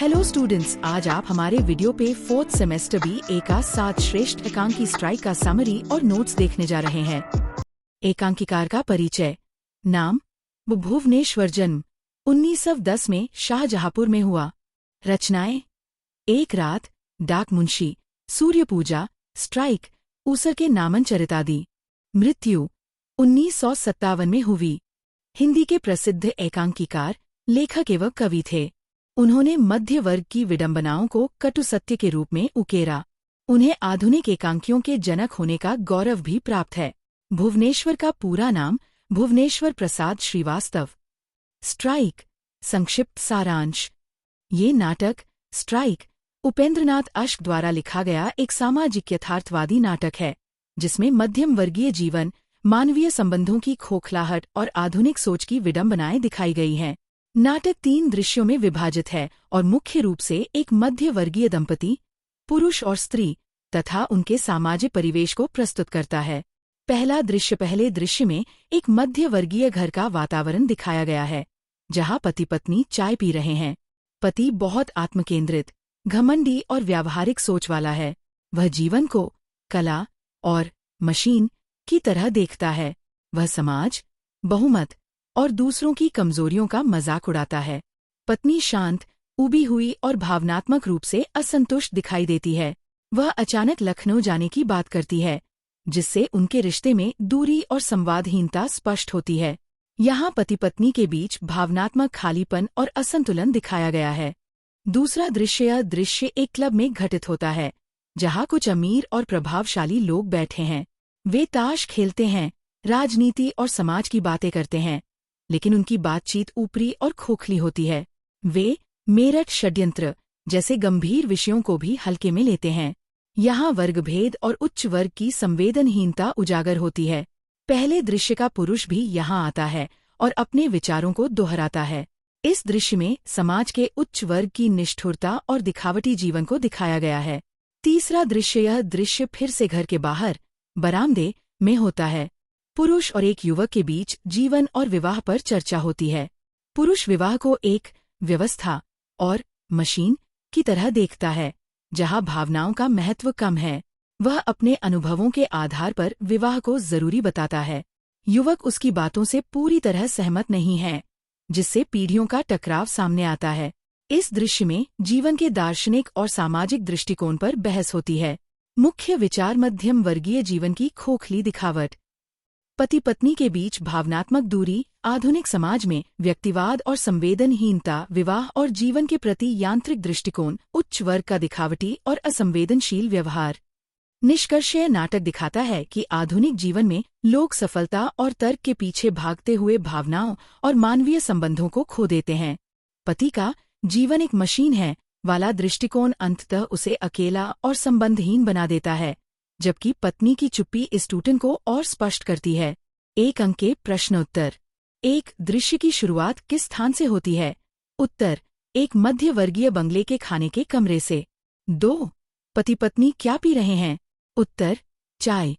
Hello students, आज आप हमारे वीडियो पे 4th सेमेस्टर BA का 7 श्रेष्ठ एकांकी स्ट्राइक का समरी और नोट्स देखने जा रहे हैं। एकांकीकार का परिचय। नाम भुवनेश्वर। जन्म 1910 में शाहजहांपुर में हुआ। रचनाएं एक रात, डाक मुंशी, सूर्य पूजा, स्ट्राइक, ऊसर के नामन चरितादि। मृत्यु 1957 में हुई। हिंदी के प्रसिद्ध एकांकीकार, लेखक एवं कवि थे। उन्होंने मध्य वर्ग की विडंबनाओं को कटु सत्य के रूप में उकेरा। उन्हें आधुनिक एकांकियों के जनक होने का गौरव भी प्राप्त है। भुवनेश्वर का पूरा नाम भुवनेश्वर प्रसाद श्रीवास्तव। स्ट्राइक संक्षिप्त सारांश। ये नाटक स्ट्राइक उपेंद्रनाथ अश्क द्वारा लिखा गया एक सामाजिक यथार्थवादी नाटक है, जिसमें मध्यम वर्गीय जीवन, मानवीय संबंधों की खोखलाहट और आधुनिक सोच की विडंबनाएं दिखाई गई हैं। नाटक 3 दृश्यों में विभाजित है और मुख्य रूप से एक मध्य वर्गीय दंपति, पुरुष और स्त्री तथा उनके सामाजिक परिवेश को प्रस्तुत करता है। पहला दृश्य में एक मध्य वर्गीय घर का वातावरण दिखाया गया है, जहां पति पत्नी चाय पी रहे हैं। पति बहुत आत्मकेंद्रित, घमंडी और व्यावहारिक सोच वाला है। वह जीवन को कला और मशीन की तरह देखता है। वह समाज, बहुमत और दूसरों की कमजोरियों का मजाक उड़ाता है। पत्नी शांत, उबी हुई और भावनात्मक रूप से असंतुष्ट दिखाई देती है। वह अचानक लखनऊ जाने की बात करती है, जिससे उनके रिश्ते में दूरी और संवादहीनता स्पष्ट होती है। यहाँ पति पत्नी के बीच भावनात्मक खालीपन और असंतुलन दिखाया गया है। दूसरा दृश्य एक क्लब में घटित होता है, जहाँ कुछ अमीर और प्रभावशाली लोग बैठे हैं। वे ताश खेलते हैं, राजनीति और समाज की बातें करते हैं, लेकिन उनकी बातचीत ऊपरी और खोखली होती है। वे मेरठ षड्यंत्र जैसे गंभीर विषयों को भी हल्के में लेते हैं। यहाँ वर्गभेद और उच्च वर्ग की संवेदनहीनता उजागर होती है। पहले दृश्य का पुरुष भी यहाँ आता है और अपने विचारों को दोहराता है। इस दृश्य में समाज के उच्च वर्ग की निष्ठुरता और दिखावटी जीवन को दिखाया गया है। तीसरा यह दृश्य फिर से घर के बाहर बरामदे में होता है। पुरुष और एक युवक के बीच जीवन और विवाह पर चर्चा होती है। पुरुष विवाह को एक व्यवस्था और मशीन की तरह देखता है, जहां भावनाओं का महत्व कम है। वह अपने अनुभवों के आधार पर विवाह को जरूरी बताता है। युवक उसकी बातों से पूरी तरह सहमत नहीं है, जिससे पीढ़ियों का टकराव सामने आता है। इस दृश्य में जीवन के दार्शनिक और सामाजिक दृष्टिकोण पर बहस होती है। मुख्य विचार मध्यम वर्गीय जीवन की खोखली दिखावट, पति पत्नी के बीच भावनात्मक दूरी, आधुनिक समाज में व्यक्तिवाद और संवेदनहीनता, विवाह और जीवन के प्रति यांत्रिक दृष्टिकोण, उच्च वर्ग का दिखावटी और असंवेदनशील व्यवहार। निष्कर्षय नाटक दिखाता है कि आधुनिक जीवन में लोग सफलता और तर्क के पीछे भागते हुए भावनाओं और मानवीय संबंधों को खो देते हैं। पति का जीवन एक मशीन है वाला दृष्टिकोण अंततः उसे अकेला और संबंधहीन बना देता है, जबकि पत्नी की चुप्पी इस टूटन को और स्पष्ट करती है। एक अंक के प्रश्नोत्तर। 1 दृश्य की शुरुआत किस स्थान से होती है? उत्तर, एक मध्य वर्गीय बंगले के खाने के कमरे से। 2 पति पत्नी क्या पी रहे हैं? उत्तर, चाय।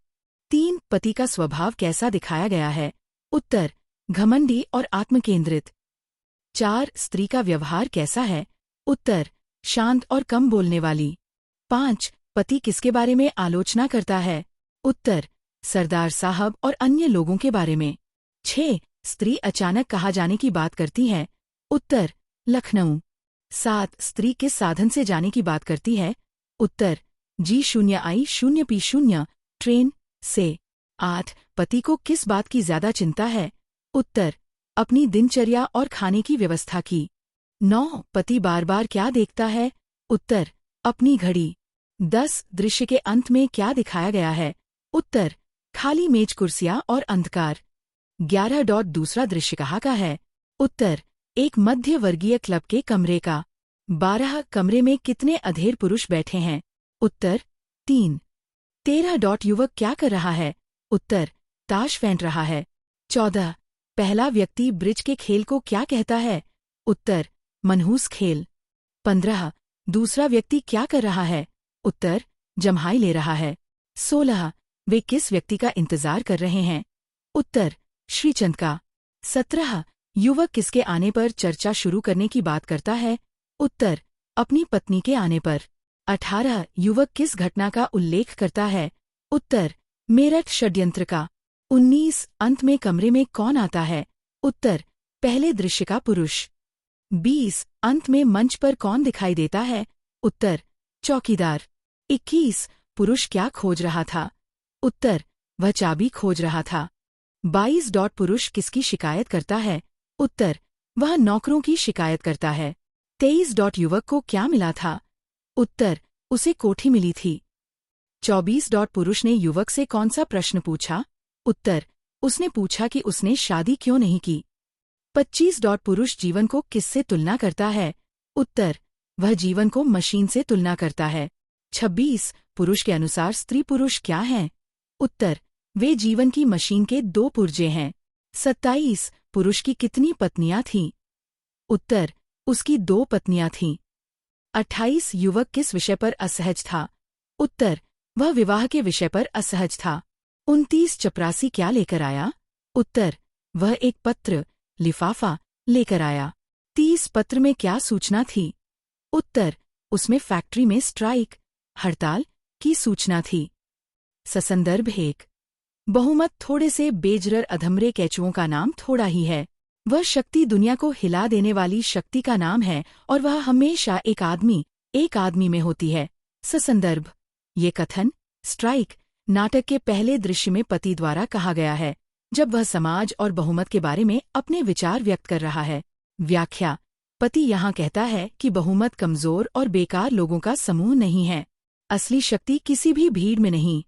3 पति का स्वभाव कैसा दिखाया गया है? उत्तर, घमंडी और आत्मकेंद्रित। 4 स्त्री का व्यवहार कैसा है? उत्तर, शांत और कम बोलने वाली। 5 पति किसके बारे में आलोचना करता है? उत्तर, सरदार साहब और अन्य लोगों के बारे में। 6 स्त्री अचानक कहाँ जाने की बात करती है? उत्तर, लखनऊ। 7 स्त्री किस साधन से जाने की बात करती है? उत्तर, G0I0P0 ट्रेन से। 8 पति को किस बात की ज्यादा चिंता है? उत्तर, अपनी दिनचर्या और खाने की व्यवस्था की। 9 पति बार बार क्या देखता है? उत्तर, अपनी घड़ी। 10 दृश्य के अंत में क्या दिखाया गया है? उत्तर, खाली मेज कुर्सियां और अंधकार। 11 दूसरा दृश्य कहाँ का है? उत्तर, एक मध्य वर्गीय क्लब के कमरे का। 12 कमरे में कितने अधेड़ पुरुष बैठे हैं? उत्तर, 3। 13 युवक क्या कर रहा है? उत्तर, ताश फेंट रहा है। 14 पहला व्यक्ति ब्रिज के खेल को क्या कहता है? उत्तर, मनहूस खेल। 15 दूसरा व्यक्ति क्या कर रहा है? उत्तर, जम्हाई ले रहा है। 16 वे किस व्यक्ति का इंतजार कर रहे हैं? उत्तर, श्रीचंद का। 17 युवक किसके आने पर चर्चा शुरू करने की बात करता है? उत्तर, अपनी पत्नी के आने पर। 18 युवक किस घटना का उल्लेख करता है? उत्तर, मेरठ षड्यंत्र का। 19 अंत में कमरे में कौन आता है? उत्तर, पहले दृश्य का पुरुष। 20 अंत में मंच पर कौन दिखाई देता है? उत्तर, चौकीदार। 21 पुरुष क्या खोज रहा था? उत्तर, वह चाबी खोज रहा था। 22 पुरुष किसकी शिकायत करता है? उत्तर, वह नौकरों की शिकायत करता है। 23 युवक को क्या मिला था? उत्तर, उसे कोठी मिली थी। 24 पुरुष ने युवक से कौन सा प्रश्न पूछा? उत्तर, उसने पूछा कि उसने शादी क्यों नहीं की। 25 पुरुष जीवन को किससे तुलना करता है? उत्तर, वह जीवन को मशीन से तुलना करता है। 26 पुरुष के अनुसार स्त्री पुरुष क्या हैं? उत्तर, वे जीवन की मशीन के 2 पुर्जे हैं। 27 पुरुष की कितनी पत्नियां थीं? उत्तर, उसकी 2 पत्नियां थीं। 28 युवक किस विषय पर असहज था? उत्तर, वह विवाह के विषय पर असहज था। 29 चपरासी क्या लेकर आया? उत्तर, वह एक पत्र, लिफाफा लेकर आया। 30 पत्र में क्या सूचना थी? उत्तर, उसमें फैक्ट्री में स्ट्राइक, हड़ताल की सूचना थी। ससंदर्भ 1। बहुमत थोड़े से बेजरर अधमरे केचुओं का नाम थोड़ा ही है। वह शक्ति दुनिया को हिला देने वाली शक्ति का नाम है और वह हमेशा एक आदमी में होती है। ससंदर्भ, ये कथन स्ट्राइक नाटक के पहले दृश्य में पति द्वारा कहा गया है, जब वह समाज और बहुमत के बारे में अपने विचार व्यक्त कर रहा है। व्याख्या, पति यहाँ कहता है कि बहुमत कमजोर और बेकार लोगों का समूह नहीं है। असली शक्ति किसी भी भीड़ में नहीं,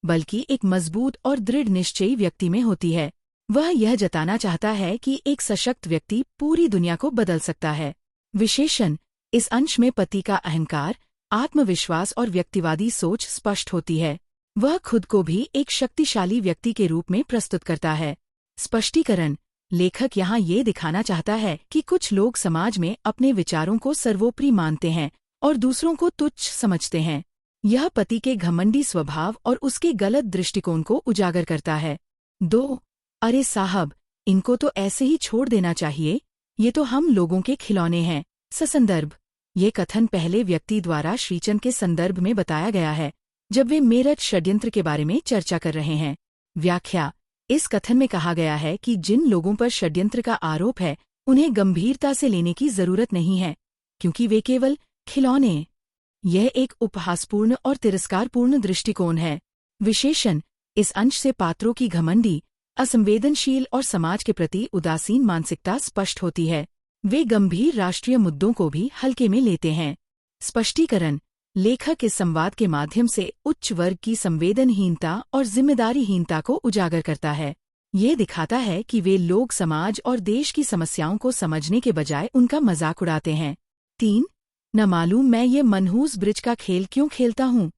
बल्कि एक मजबूत और दृढ़ निश्चयी व्यक्ति में होती है। वह यह जताना चाहता है कि एक सशक्त व्यक्ति पूरी दुनिया को बदल सकता है। विशेषण, इस अंश में पति का अहंकार, आत्मविश्वास और व्यक्तिवादी सोच स्पष्ट होती है। वह खुद को भी एक शक्तिशाली व्यक्ति के रूप में प्रस्तुत करता है। स्पष्टीकरण, लेखक यहाँ ये दिखाना चाहता है कि कुछ लोग समाज में अपने विचारों को सर्वोपरि मानते हैं और दूसरों को तुच्छ समझते हैं। यह पति के घमंडी स्वभाव और उसके गलत दृष्टिकोण को उजागर करता है। 2 अरे साहब, इनको तो ऐसे ही छोड़ देना चाहिए, ये तो हम लोगों के खिलौने हैं। ससंदर्भ, ये कथन पहले व्यक्ति द्वारा श्रीचंद के संदर्भ में बताया गया है, जब वे मेरठ षड्यंत्र के बारे में चर्चा कर रहे हैं। व्याख्या, इस कथन में कहा गया है कि जिन लोगों पर षड्यंत्र का आरोप है, उन्हें गंभीरता से लेने की जरूरत नहीं है, क्योंकि वे केवल खिलौने। यह एक उपहासपूर्ण और तिरस्कारपूर्ण दृष्टिकोण है। विशेषण, इस अंश से पात्रों की घमंडी, असंवेदनशील और समाज के प्रति उदासीन मानसिकता स्पष्ट होती है। वे गंभीर राष्ट्रीय मुद्दों को भी हल्के में लेते हैं। स्पष्टीकरण, लेखक इस संवाद के माध्यम से उच्च वर्ग की संवेदनहीनता और जिम्मेदारीहीनता को उजागर करता है। ये दिखाता है कि वे लोग समाज और देश की समस्याओं को समझने के बजाय उनका मजाक उड़ाते हैं। 3 न मालूम मैं ये मनहूस ब्रिज का खेल क्यों खेलता हूँ।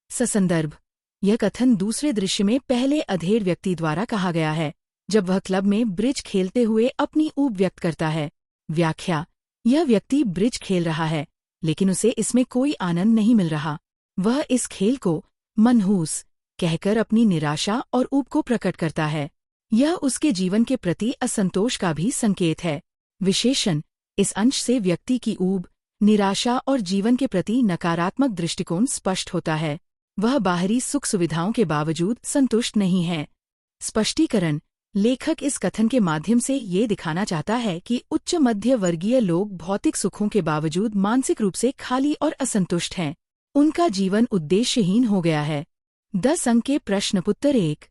ससंदर्भ, यह कथन दूसरे दृश्य में पहले अधेड़ व्यक्ति द्वारा कहा गया है, जब वह क्लब में ब्रिज खेलते हुए अपनी ऊब व्यक्त करता है। व्याख्या, यह व्यक्ति ब्रिज खेल रहा है, लेकिन उसे इसमें कोई आनंद नहीं मिल रहा। वह इस खेल को मनहूस कहकर अपनी निराशा और ऊब को प्रकट करता है। यह उसके जीवन के प्रति असंतोष का भी संकेत है। विशेषण, इस अंश से व्यक्ति की ऊब, निराशा और जीवन के प्रति नकारात्मक दृष्टिकोण स्पष्ट होता है। वह बाहरी सुख सुविधाओं के बावजूद संतुष्ट नहीं है। स्पष्टीकरण, लेखक इस कथन के माध्यम से ये दिखाना चाहता है कि उच्च मध्य वर्गीय लोग भौतिक सुखों के बावजूद मानसिक रूप से खाली और असंतुष्ट हैं। उनका जीवन उद्देश्यहीन हो गया है। 10 अंक के प्रश्नपुत्तर 1।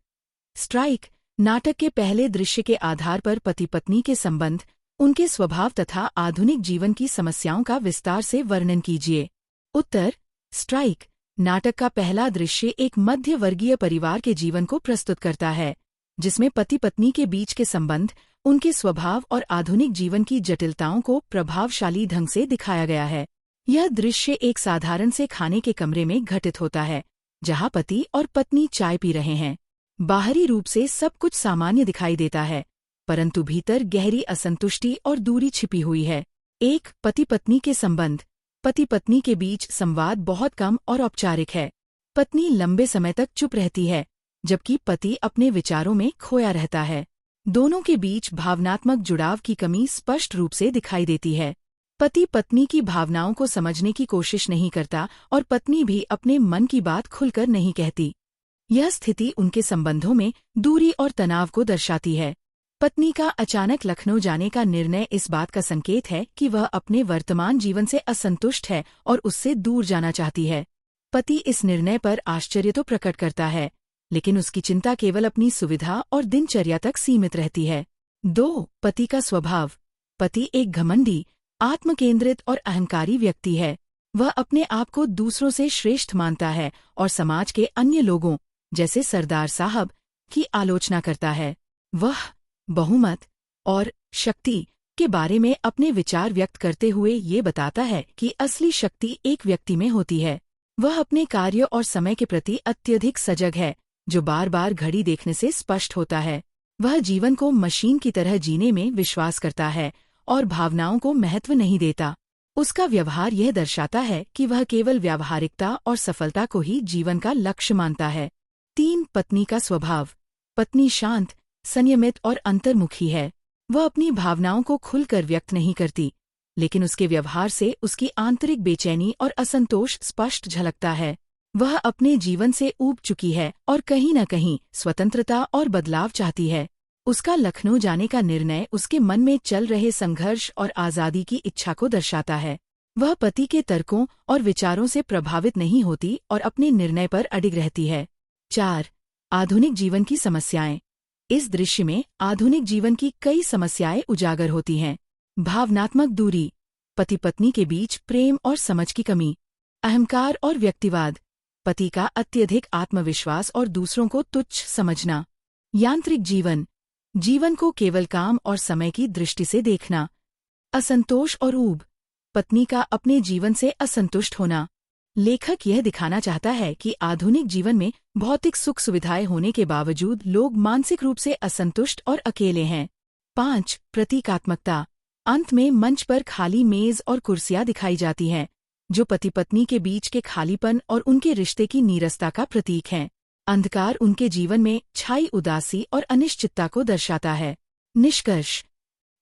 स्ट्राइक नाटक के पहले दृश्य के आधार पर पति पत्नी के संबंध, उनके स्वभाव तथा आधुनिक जीवन की समस्याओं का विस्तार से वर्णन कीजिए। उत्तर, स्ट्राइक नाटक का पहला दृश्य एक मध्य वर्गीय परिवार के जीवन को प्रस्तुत करता है, जिसमें पति पत्नी के बीच के संबंध, उनके स्वभाव और आधुनिक जीवन की जटिलताओं को प्रभावशाली ढंग से दिखाया गया है। यह दृश्य एक साधारण से खाने के कमरे में घटित होता है, जहां पति और पत्नी चाय पी रहे हैं। बाहरी रूप से सब कुछ सामान्य दिखाई देता है, परंतु भीतर गहरी असंतुष्टि और दूरी छिपी हुई है। 1 पति पत्नी के संबंध। पति पत्नी के बीच संवाद बहुत कम और औपचारिक है। पत्नी लंबे समय तक चुप रहती है, जबकि पति अपने विचारों में खोया रहता है। दोनों के बीच भावनात्मक जुड़ाव की कमी स्पष्ट रूप से दिखाई देती है। पति पत्नी की भावनाओं को समझने की कोशिश नहीं करता और पत्नी भी अपने मन की बात खुलकर नहीं कहती। यह स्थिति उनके संबंधों में दूरी और तनाव को दर्शाती है। पत्नी का अचानक लखनऊ जाने का निर्णय इस बात का संकेत है कि वह अपने वर्तमान जीवन से असंतुष्ट है और उससे दूर जाना चाहती है। पति इस निर्णय पर आश्चर्य तो प्रकट करता है, लेकिन उसकी चिंता केवल अपनी सुविधा और दिनचर्या तक सीमित रहती है। 2. पति का स्वभाव। पति एक घमंडी, आत्मकेंद्रित और अहंकारी व्यक्ति है। वह अपने आप को दूसरों से श्रेष्ठ मानता है और समाज के अन्य लोगों, जैसे सरदार साहब, की आलोचना करता है। वह बहुमत और शक्ति के बारे में अपने विचार व्यक्त करते हुए ये बताता है कि असली शक्ति एक व्यक्ति में होती है। वह अपने कार्य और समय के प्रति अत्यधिक सजग है, जो बार बार घड़ी देखने से स्पष्ट होता है। वह जीवन को मशीन की तरह जीने में विश्वास करता है और भावनाओं को महत्व नहीं देता। उसका व्यवहार यह दर्शाता है कि वह केवल व्यावहारिकता और सफलता को ही जीवन का लक्ष्य मानता है। 3. पत्नी का स्वभाव। पत्नी शांत, संयमित और अंतर्मुखी है। वह अपनी भावनाओं को खुलकर व्यक्त नहीं करती, लेकिन उसके व्यवहार से उसकी आंतरिक बेचैनी और असंतोष स्पष्ट झलकता है। वह अपने जीवन से ऊब चुकी है और कहीं न कहीं स्वतंत्रता और बदलाव चाहती है। उसका लखनऊ जाने का निर्णय उसके मन में चल रहे संघर्ष और आज़ादी की इच्छा को दर्शाता है। वह पति के तर्कों और विचारों से प्रभावित नहीं होती और अपने निर्णय पर अडिग रहती है। 4. आधुनिक जीवन की समस्याएं। इस दृश्य में आधुनिक जीवन की कई समस्याएं उजागर होती हैं। भावनात्मक दूरी, पति पत्नी के बीच प्रेम और समझ की कमी, अहंकार और व्यक्तिवाद, पति का अत्यधिक आत्मविश्वास और दूसरों को तुच्छ समझना, यांत्रिक जीवन, जीवन को केवल काम और समय की दृष्टि से देखना, असंतोष और ऊब, पत्नी का अपने जीवन से असंतुष्ट होना। लेखक यह दिखाना चाहता है कि आधुनिक जीवन में भौतिक सुख सुविधाएं होने के बावजूद लोग मानसिक रूप से असंतुष्ट और अकेले हैं। 5. प्रतीकात्मकता। अंत में मंच पर खाली मेज और कुर्सियां दिखाई जाती हैं, जो पति पत्नी के बीच के खालीपन और उनके रिश्ते की नीरसता का प्रतीक हैं। अंधकार उनके जीवन में छाई उदासी और अनिश्चितता को दर्शाता है। निष्कर्ष।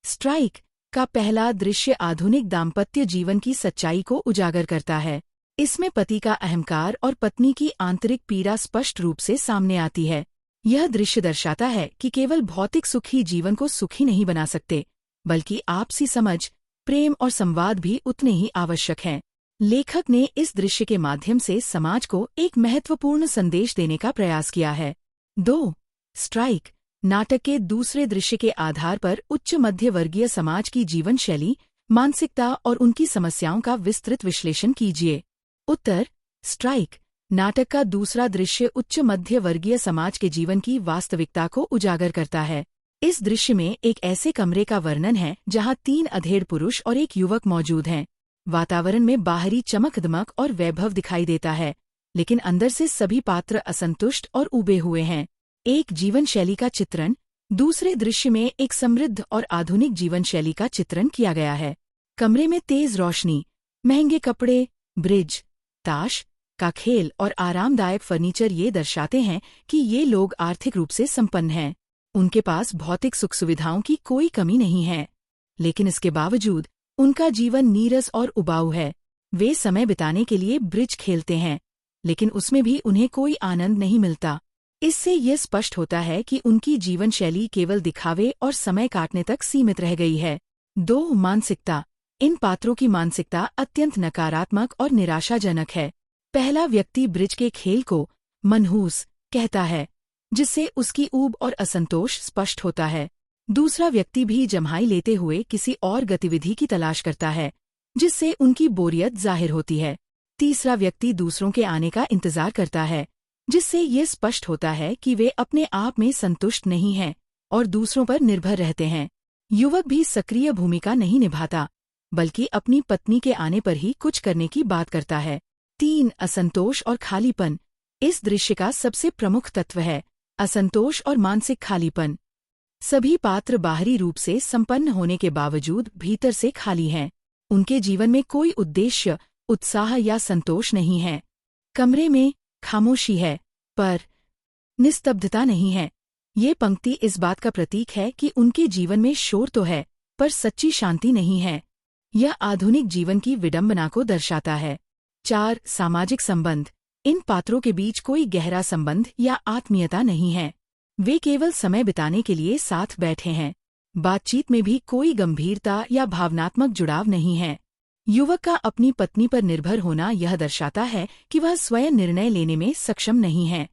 स्ट्राइक का पहला दृश्य आधुनिक दाम्पत्य जीवन की सच्चाई को उजागर करता है। इसमें पति का अहंकार और पत्नी की आंतरिक पीड़ा स्पष्ट रूप से सामने आती है। यह दृश्य दर्शाता है कि केवल भौतिक सुख ही जीवन को सुखी नहीं बना सकते, बल्कि आपसी समझ, प्रेम और संवाद भी उतने ही आवश्यक हैं। लेखक ने इस दृश्य के माध्यम से समाज को एक महत्वपूर्ण संदेश देने का प्रयास किया है। 2. स्ट्राइक नाटक के दूसरे दृश्य के आधार पर उच्च मध्य वर्गीय समाज की जीवन शैली, मानसिकता और उनकी समस्याओं का विस्तृत विश्लेषण कीजिए। उत्तर। स्ट्राइक नाटक का दूसरा दृश्य उच्च मध्य वर्गीय समाज के जीवन की वास्तविकता को उजागर करता है। इस दृश्य में एक ऐसे कमरे का वर्णन है जहां 3 अधेड़ पुरुष और एक युवक मौजूद हैं। वातावरण में बाहरी चमक-दमक और वैभव दिखाई देता है, लेकिन अंदर से सभी पात्र असंतुष्ट और ऊबे हुए हैं। एक जीवन शैली का चित्रण। दूसरे दृश्य में एक समृद्ध और आधुनिक जीवन शैली का चित्रण किया गया है। कमरे में तेज रोशनी, महंगे कपड़े, ब्रिज, ताश का खेल और आरामदायक फर्नीचर ये दर्शाते हैं कि ये लोग आर्थिक रूप से संपन्न हैं। उनके पास भौतिक सुख सुविधाओं की कोई कमी नहीं है, लेकिन इसके बावजूद उनका जीवन नीरस और उबाऊ है। वे समय बिताने के लिए ब्रिज खेलते हैं, लेकिन उसमें भी उन्हें कोई आनंद नहीं मिलता। इससे ये स्पष्ट होता है कि उनकी जीवन शैली केवल दिखावे और समय काटने तक सीमित रह गई है। 2. मानसिकता। इन पात्रों की मानसिकता अत्यंत नकारात्मक और निराशाजनक है। पहला व्यक्ति ब्रिज के खेल को मनहूस कहता है, जिससे उसकी ऊब और असंतोष स्पष्ट होता है। दूसरा व्यक्ति भी जम्हाई लेते हुए किसी और गतिविधि की तलाश करता है, जिससे उनकी बोरियत जाहिर होती है। तीसरा व्यक्ति दूसरों के आने का इंतजार करता है, जिससे ये स्पष्ट होता है कि वे अपने आप में संतुष्ट नहीं हैं और दूसरों पर निर्भर रहते हैं। युवक भी सक्रिय भूमिका नहीं निभाता, बल्कि अपनी पत्नी के आने पर ही कुछ करने की बात करता है। 3. असंतोष और खालीपन। इस दृश्य का सबसे प्रमुख तत्व है असंतोष और मानसिक खालीपन। सभी पात्र बाहरी रूप से संपन्न होने के बावजूद भीतर से खाली हैं। उनके जीवन में कोई उद्देश्य, उत्साह या संतोष नहीं है। कमरे में खामोशी है, पर निस्तब्धता नहीं है। ये पंक्ति इस बात का प्रतीक है कि उनके जीवन में शोर तो है, पर सच्ची शांति नहीं है। यह आधुनिक जीवन की विडंबना को दर्शाता है। 4. सामाजिक संबंध। इन पात्रों के बीच कोई गहरा संबंध या आत्मीयता नहीं है। वे केवल समय बिताने के लिए साथ बैठे हैं। बातचीत में भी कोई गंभीरता या भावनात्मक जुड़ाव नहीं है। युवक का अपनी पत्नी पर निर्भर होना यह दर्शाता है कि वह स्वयं निर्णय लेने में सक्षम नहीं है।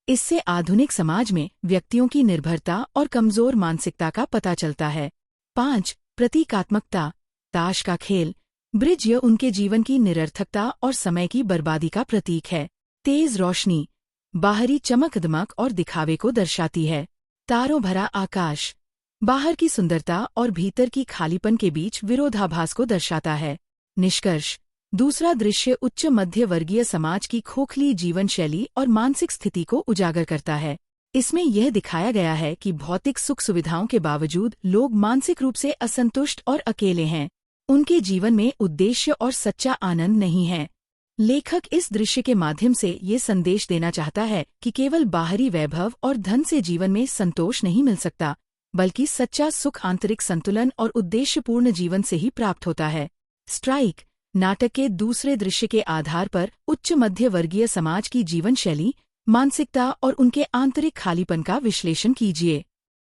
इससे आधुनिक समाज में व्यक्तियों की निर्भरता और कमजोर मानसिकता का पता चलता है। 5. प्रतीकात्मकता। ताश का खेल, ब्रिज यह उनके जीवन की निरर्थकता और समय की बर्बादी का प्रतीक है। तेज रोशनी, बाहरी चमक-दमक और दिखावे को दर्शाती है। तारों भरा आकाश, बाहर की सुंदरता और भीतर की खालीपन के बीच विरोधाभास को दर्शाता है। निष्कर्ष, दूसरा दृश्य उच्च मध्य वर्गीय समाज की खोखली जीवन शैली और मानसिक स्थिति को उजागर करता है। इसमें यह दिखाया गया है कि भौतिक सुख सुविधाओं के बावजूद लोग मानसिक रूप से असंतुष्ट और अकेले हैं। उनके जीवन में उद्देश्य और सच्चा आनंद नहीं है। लेखक इस दृश्य के माध्यम से ये संदेश देना चाहता है कि केवल बाहरी वैभव और धन से जीवन में संतोष नहीं मिल सकता, बल्कि सच्चा सुख आंतरिक संतुलन और उद्देश्यपूर्ण जीवन से ही प्राप्त होता है। स्ट्राइक नाटक के दूसरे दृश्य के आधार पर उच्च मध्य वर्गीय समाज की जीवन शैली, मानसिकता और उनके आंतरिक खालीपन का विश्लेषण कीजिए।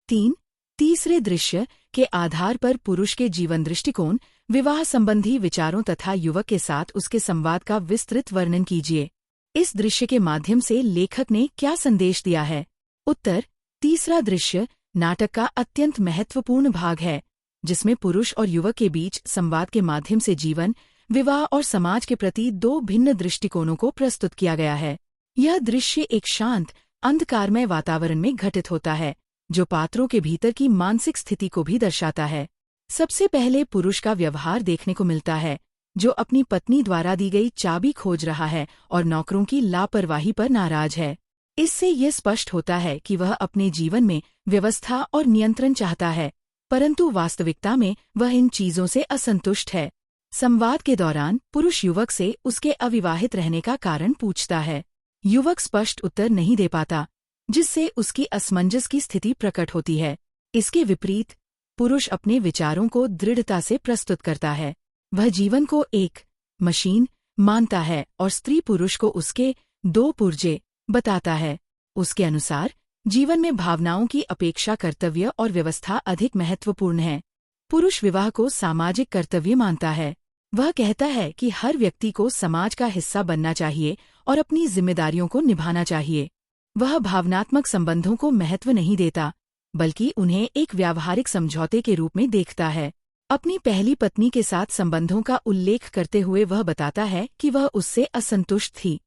3. तीसरे दृश्य के आधार पर पुरुष के जीवन दृष्टिकोण, विवाह संबंधी विचारों तथा युवक के साथ उसके संवाद का विस्तृत वर्णन कीजिए। इस दृश्य के माध्यम से लेखक ने क्या संदेश दिया है? उत्तर: तीसरा दृश्य नाटक का अत्यंत महत्वपूर्ण भाग है, जिसमें पुरुष और युवक के बीच संवाद के माध्यम से जीवन, विवाह और समाज के प्रति दो भिन्न दृष्टिकोणों को प्रस्तुत किया गया है। यह दृश्य एक शांत, अंधकारमय वातावरण में घटित होता है, जो पात्रों के भीतर की मानसिक स्थिति को भी दर्शाता है। सबसे पहले पुरुष का व्यवहार देखने को मिलता है, जो अपनी पत्नी द्वारा दी गई चाबी खोज रहा है और नौकरों की लापरवाही पर नाराज है। इससे यह स्पष्ट होता है कि वह अपने जीवन में व्यवस्था और नियंत्रण चाहता है, परंतु वास्तविकता में वह इन चीजों से असंतुष्ट है। संवाद के दौरान पुरुष युवक से उसके अविवाहित रहने का कारण पूछता है। युवक स्पष्ट उत्तर नहीं दे पाता, जिससे उसकी असमंजस की स्थिति प्रकट होती है। इसके विपरीत पुरुष अपने विचारों को दृढ़ता से प्रस्तुत करता है। वह जीवन को एक मशीन मानता है और स्त्री पुरुष को उसके दो पुर्जे बताता है। उसके अनुसार जीवन में भावनाओं की अपेक्षा कर्तव्य और व्यवस्था अधिक महत्वपूर्ण है। पुरुष विवाह को सामाजिक कर्तव्य मानता है। वह कहता है कि हर व्यक्ति को समाज का हिस्सा बनना चाहिए और अपनी जिम्मेदारियों को निभाना चाहिए। वह भावनात्मक संबंधों को महत्व नहीं देता, बल्कि उन्हें एक व्यावहारिक समझौते के रूप में देखता है। अपनी पहली पत्नी के साथ संबंधों का उल्लेख करते हुए वह बताता है कि वह उससे असंतुष्ट थी,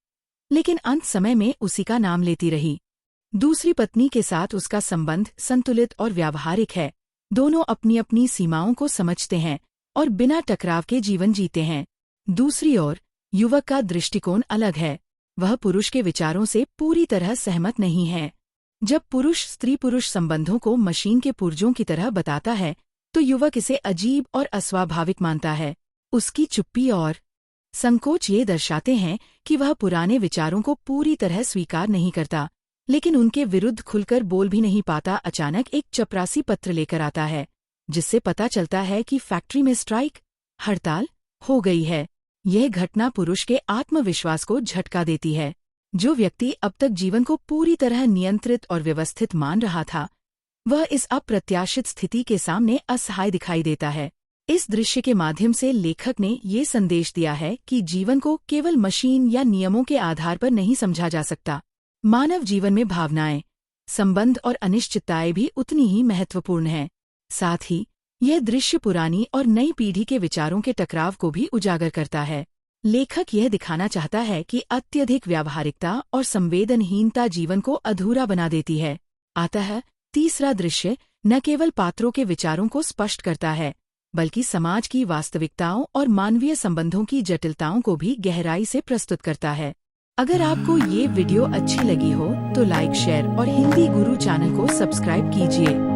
लेकिन अंत समय में उसी का नाम लेती रही। दूसरी पत्नी के साथ उसका संबंध संतुलित और व्यावहारिक है। दोनों अपनी अपनी सीमाओं को समझते हैं और बिना टकराव के जीवन जीते हैं। दूसरी ओर युवक का दृष्टिकोण अलग है। वह पुरुष के विचारों से पूरी तरह सहमत नहीं है। जब पुरुष स्त्री पुरुष संबंधों को मशीन के पुर्जों की तरह बताता है, तो युवक इसे अजीब और अस्वाभाविक मानता है। उसकी चुप्पी और संकोच ये दर्शाते हैं कि वह पुराने विचारों को पूरी तरह स्वीकार नहीं करता, लेकिन उनके विरुद्ध खुलकर बोल भी नहीं पाता। अचानक एक चपरासी पत्र लेकर आता है, जिससे पता चलता है कि फैक्ट्री में स्ट्राइक हड़ताल हो गई है। यह घटना पुरुष के आत्मविश्वास को झटका देती है। जो व्यक्ति अब तक जीवन को पूरी तरह नियंत्रित और व्यवस्थित मान रहा था, वह इस अप्रत्याशित स्थिति के सामने असहाय दिखाई देता है। इस दृश्य के माध्यम से लेखक ने ये संदेश दिया है कि जीवन को केवल मशीन या नियमों के आधार पर नहीं समझा जा सकता। मानव जीवन में भावनाएं, संबंध और अनिश्चितताएं भी उतनी ही महत्वपूर्ण हैं। साथ ही यह दृश्य पुरानी और नई पीढ़ी के विचारों के टकराव को भी उजागर करता है। लेखक यह दिखाना चाहता है कि अत्यधिक व्यावहारिकता और संवेदनहीनता जीवन को अधूरा बना देती है। अतः तीसरा दृश्य न केवल पात्रों के विचारों को स्पष्ट करता है, बल्कि समाज की वास्तविकताओं और मानवीय संबंधों की जटिलताओं को भी गहराई से प्रस्तुत करता है। अगर आपको ये वीडियो अच्छी लगी हो तो लाइक, शेयर और हिंदी गुरु चैनल को सब्सक्राइब कीजिए।